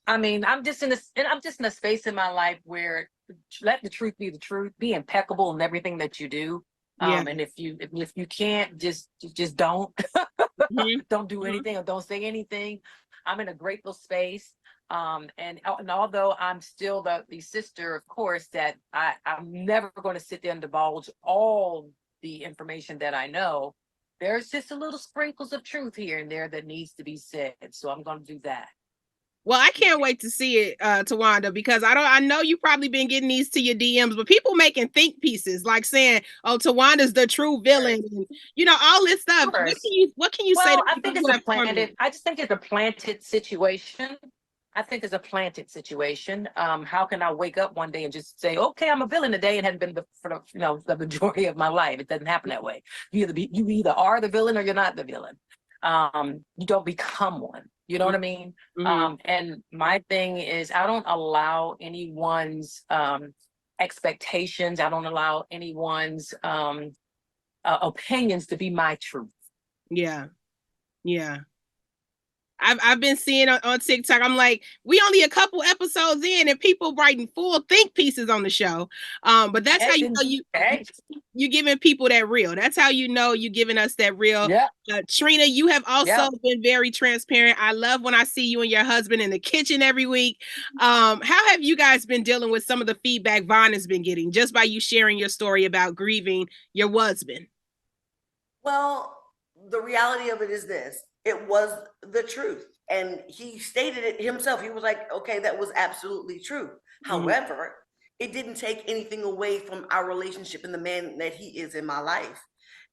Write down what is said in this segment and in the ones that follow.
I mean, I'm just in a space in my life where let the truth be the truth, be impeccable in everything that you do. Yeah. And if you can't, just don't Mhm. don't do Mhm. anything or don't say anything. I'm in a grateful space. And although I'm still the sister, of course, that I'm never going to sit there and divulge all the information that I know. There's just a little sprinkles of truth here and there that needs to be said. So I'm going to do that. Well, I can't wait to see it, Tawanda, because I know you probably been getting these to your DMs, but people making think pieces like saying, "Oh, Tawanda's the true villain," and all this Of stuff. course. What can you say to Well, I people think who it's a have planted. commented? I just think it's a planted situation. I think it's a planted situation. How can I wake up one day and just say, "Okay, I'm a villain today," and hadn't been for the majority of my life? It doesn't happen that way. You either are the villain or you're not the villain. You don't become one. You know what I mean? Mm-hmm. And my thing is, I don't allow anyone's expectations. I don't allow anyone's opinions to be my truth. Yeah, yeah. I've been seeing on TikTok. I'm like, we only a couple episodes in, and people writing full think pieces on the show. But that's how you know Hey, you giving people that real. That's how you know you giving us that real. yeah, Trina, you have yeah. also been very transparent. I love when I see you and your husband in the kitchen every week. How have you guys been dealing with some of the feedback Vaughn has been getting just by you sharing your story about grieving your husband? Well, the reality of it is this: it was the truth. And he stated it himself. He was like, okay, that was absolutely true. Mm-hmm. However, it didn't take anything away from our relationship and the man that he is in my life.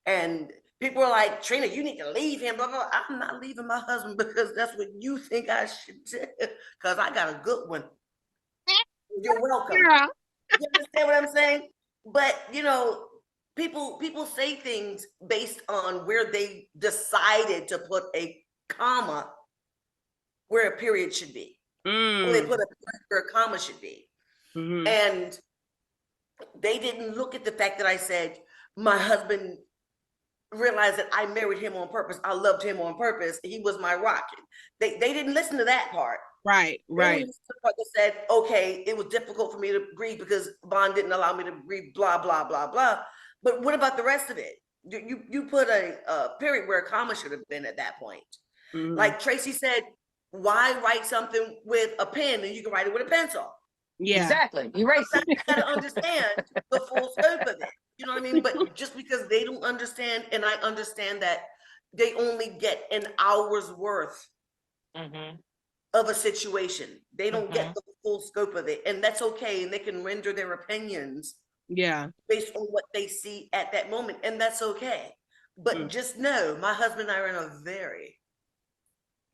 And people are like, Trina, you need to leave him. Blah, blah. I'm not leaving my husband because that's what you think I should do. Because I got a good one. You're welcome. Yeah. You understand what I'm saying? But people say things based on where they decided to put a comma where a period should be. Where they Mm. put where a comma should be. Mm-hmm. And they didn't look at the fact that I said my husband realized that I married him on purpose. I loved him on purpose. He was my rock. They didn't listen to that part. Right, They only right. listened to the part that said, okay, it was difficult for me to grieve because Bond didn't allow me to grieve, blah, blah, blah, blah. But what about the rest of it? You put a period where a comma should have been at that point. Mm-hmm. Like Tracy said, why write something with a pen and you can write it with a pencil? Yeah. Exactly. Erase You it. got to understand the full scope of it. You know what I mean? But just because they don't understand, and I understand that they only get an hour's worth Mm-hmm. of a situation, they don't Mm-hmm. get the full scope of it, and that's okay. And they can render their opinions Yeah. based on what they see at that moment, and that's okay. But Mm. just know, my husband and I are in a very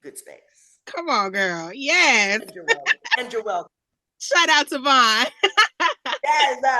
good space. Come on, girl. Yes. And you're welcome. And you're welcome. Shout out to Vaughn. Yes,